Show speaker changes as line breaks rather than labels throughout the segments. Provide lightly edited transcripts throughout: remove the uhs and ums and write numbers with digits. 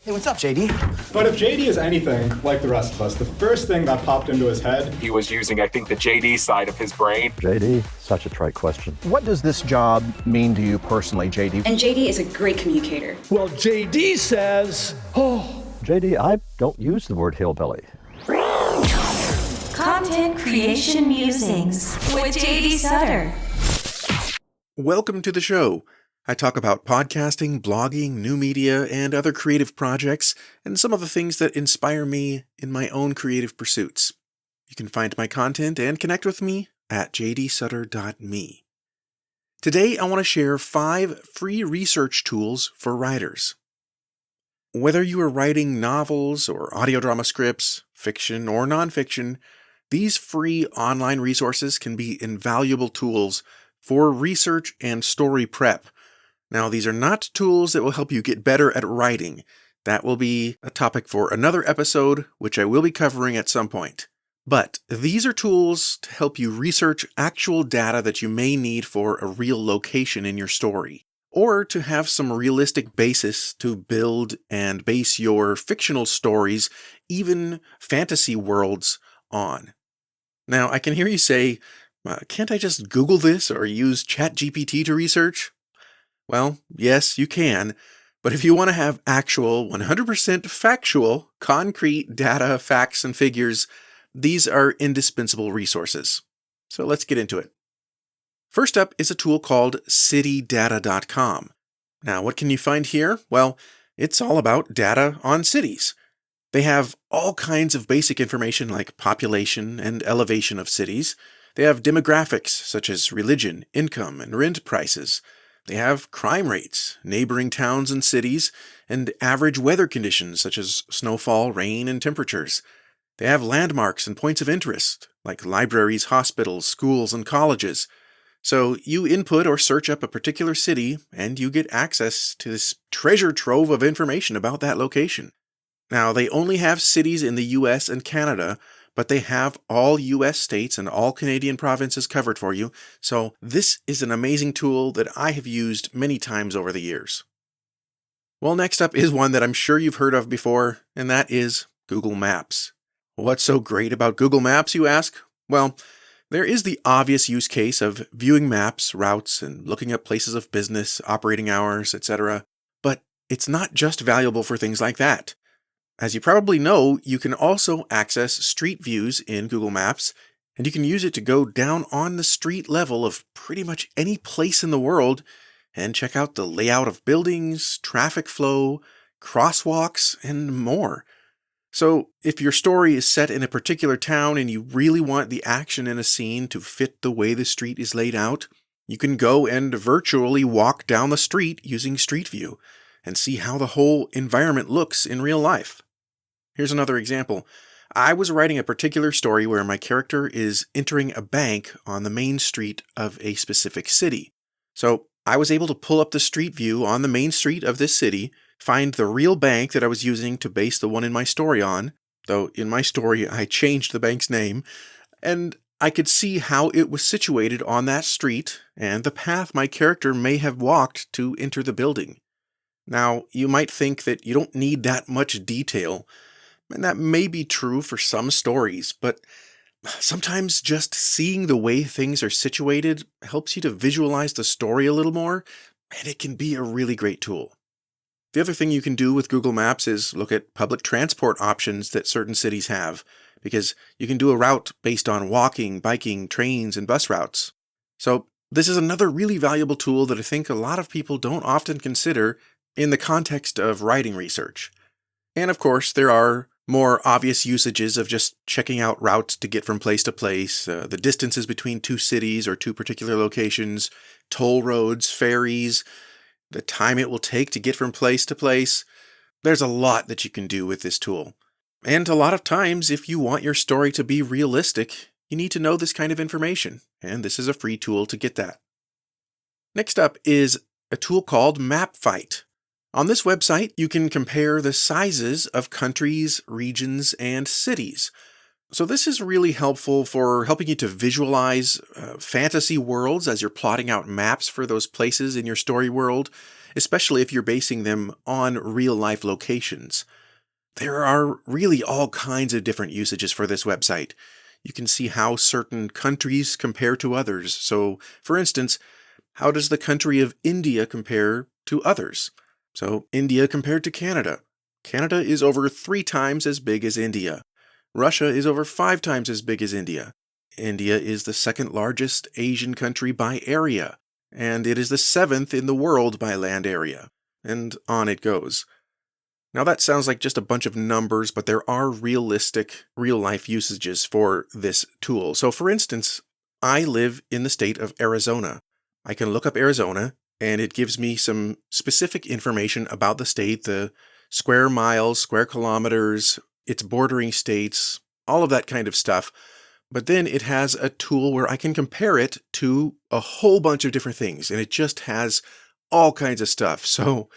Hey, what's up, JD?
But if JD is anything like the rest of us, the first thing that popped into his head...
He was using, I think, the JD side of his brain.
JD, such a trite question.
What does this job mean to you personally, JD?
And JD is a great communicator.
Well, JD says,
JD, I don't use the word hillbilly.
Content Creation Musings with JD Sutter.
Welcome to the show. I talk about podcasting, blogging, new media, and other creative projects, and some of the things that inspire me in my own creative pursuits. You can find my content and connect with me at jdsutter.me. Today, I want to share 5 free research tools for writers. Whether you are writing novels or audio drama scripts, fiction or nonfiction, these free online resources can be invaluable tools for research and story prep. Now, these are not tools that will help you get better at writing. That will be a topic for another episode, which I will be covering at some point. But these are tools to help you research actual data that you may need for a real location in your story, or to have some realistic basis to build and base your fictional stories, even fantasy worlds, on. Now, I can hear you say, can't I just Google this or use ChatGPT to research? Well, yes, you can, but if you want to have actual, 100% factual, concrete data, facts, and figures, these are indispensable resources. So let's get into it. First up is a tool called citydata.com. Now, what can you find here? Well, it's all about data on cities. They have all kinds of basic information like population and elevation of cities. They have demographics such as religion, income, and rent prices. They have crime rates, neighboring towns and cities, and average weather conditions such as snowfall, rain, and temperatures. They have landmarks and points of interest, like libraries, hospitals, schools, and colleges. So you input or search up a particular city, and you get access to this treasure trove of information about that location. Now, they only have cities in the US and Canada, but they have all US states and all Canadian provinces covered for you, so this is an amazing tool that I have used many times over the years. Well, next up is one that I'm sure you've heard of before, and that is Google Maps. What's so great about Google Maps, you ask? Well, there is the obvious use case of viewing maps, routes, and looking up places of business, operating hours, etc., but it's not just valuable for things like that. As you probably know, you can also access street views in Google Maps, and you can use it to go down on the street level of pretty much any place in the world and check out the layout of buildings, traffic flow, crosswalks, and more. So, if your story is set in a particular town and you really want the action in a scene to fit the way the street is laid out, you can go and virtually walk down the street using Street View and see how the whole environment looks in real life. Here's another example. I was writing a particular story where my character is entering a bank on the main street of a specific city. So I was able to pull up the street view on the main street of this city, find the real bank that I was using to base the one in my story on, though in my story I changed the bank's name, and I could see how it was situated on that street and the path my character may have walked to enter the building. Now, you might think that you don't need that much detail, and that may be true for some stories, but sometimes just seeing the way things are situated helps you to visualize the story a little more, and it can be a really great tool. The other thing you can do with Google Maps is look at public transport options that certain cities have, because you can do a route based on walking, biking, trains, and bus routes. So this is another really valuable tool that I think a lot of people don't often consider in the context of writing research. And of course, there are more obvious usages of just checking out routes to get from place to place, the distances between two cities or two particular locations, toll roads, ferries, the time it will take to get from place to place. There's a lot that you can do with this tool. And a lot of times, if you want your story to be realistic, you need to know this kind of information, and this is a free tool to get that. Next up is a tool called MapFight. On this website, you can compare the sizes of countries, regions, and cities. So this is really helpful for helping you to visualize fantasy worlds as you're plotting out maps for those places in your story world. especially if you're basing them on real-life locations. There are really all kinds of different usages for this website. You can see how certain countries compare to others. So, for instance, how does the country of India compare to others? So, India compared to Canada. Canada is over 3 times as big as India. Russia is over 5 times as big as India. India is the second largest Asian country by area, and it is the 7th in the world by land area. And on it goes. Now that sounds like just a bunch of numbers, but there are realistic, real-life usages for this tool. So for instance, I live in the state of Arizona. I can look up Arizona, and it gives me some specific information about the state, the square miles, square kilometers, its bordering states, all of that kind of stuff. But then it has a tool where I can compare it to a whole bunch of different things, and it just has all kinds of stuff. So,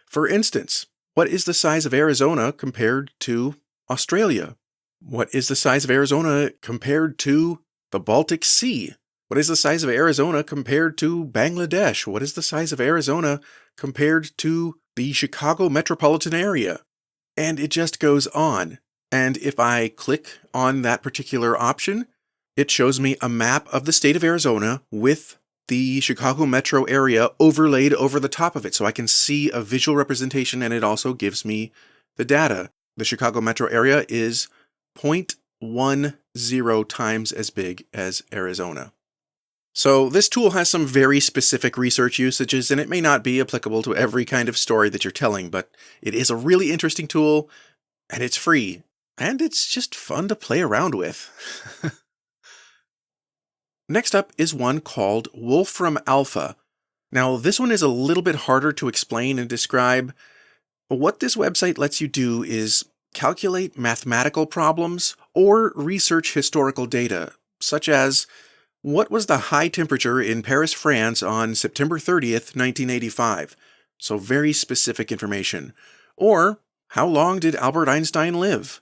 for instance, what is the size of Arizona compared to Australia? What is the size of Arizona compared to the Baltic Sea? What is the size of Arizona compared to Bangladesh? What is the size of Arizona compared to the Chicago metropolitan area? And it just goes on. And if I click on that particular option, it shows me a map of the state of Arizona with the Chicago metro area overlaid over the top of it. So I can see a visual representation, and it also gives me the data. The Chicago metro area is 0.10 times as big as Arizona. So this tool has some very specific research usages, and it may not be applicable to every kind of story that you're telling, but it is a really interesting tool, and it's free, and it's just fun to play around with. Next up is one called Wolfram Alpha. Now, this one is a little bit harder to explain and describe. What this website lets you do is calculate mathematical problems or research historical data, such as what was the high temperature in Paris, France on September 30th, 1985? So very specific information. Or how long did Albert Einstein live?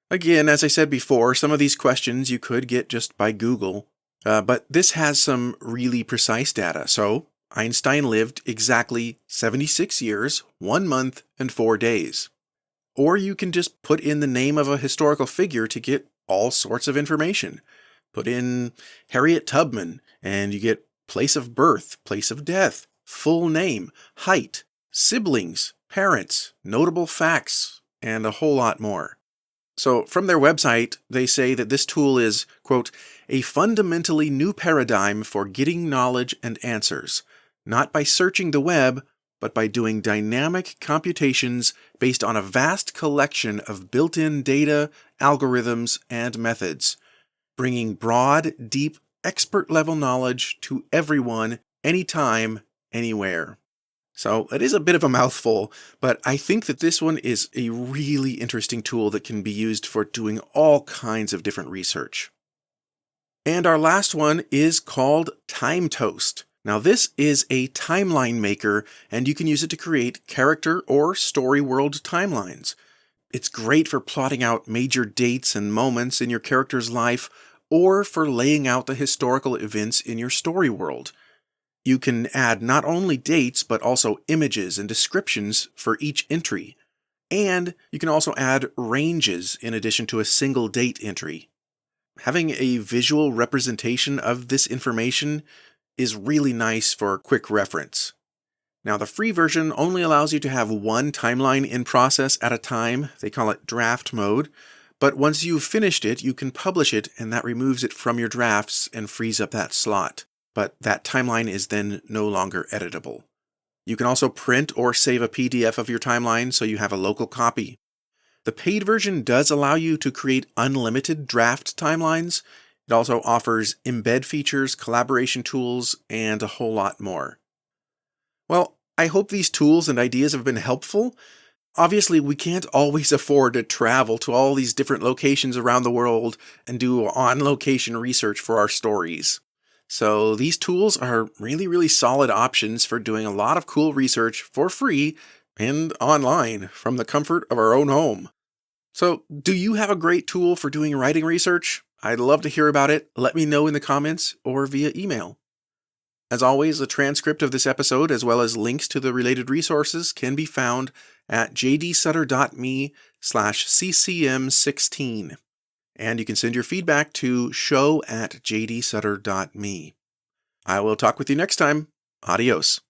Again, as I said before, some of these questions you could get just by Google. But this has some really precise data. So, Einstein lived exactly 76 years, 1 month, and 4 days. Or you can just put in the name of a historical figure to get all sorts of information. Put in Harriet Tubman, and you get place of birth, place of death, full name, height, siblings, parents, notable facts, and a whole lot more. So from their website, they say that this tool is, quote, a fundamentally new paradigm for getting knowledge and answers, not by searching the web, but by doing dynamic computations based on a vast collection of built-in data, algorithms, and methods, bringing broad, deep, expert-level knowledge to everyone, anytime, anywhere. So it is a bit of a mouthful, but I think that this one is a really interesting tool that can be used for doing all kinds of different research. And our last one is called TimeToast. Now this is a timeline maker, and you can use it to create character or story world timelines. It's great for plotting out major dates and moments in your character's life, or for laying out the historical events in your story world. You can add not only dates, but also images and descriptions for each entry. And you can also add ranges in addition to a single date entry. Having a visual representation of this information is really nice for quick reference. Now, the free version only allows you to have one timeline in process at a time. They call it draft mode. But once you've finished it, you can publish it, and that removes it from your drafts and frees up that slot. But that timeline is then no longer editable. You can also print or save a PDF of your timeline so you have a local copy. The paid version does allow you to create unlimited draft timelines. It also offers embed features, collaboration tools, and a whole lot more. Well, I hope these tools and ideas have been helpful. Obviously, we can't always afford to travel to all these different locations around the world and do on-location research for our stories. So these tools are really, really solid options for doing a lot of cool research for free and online from the comfort of our own home. So, do you have a great tool for doing writing research? I'd love to hear about it. Let me know in the comments or via email. As always, a transcript of this episode, as well as links to the related resources, can be found at jdsutter.me/ccm16. And you can send your feedback to show@jdsutter.me. I will talk with you next time. Adios.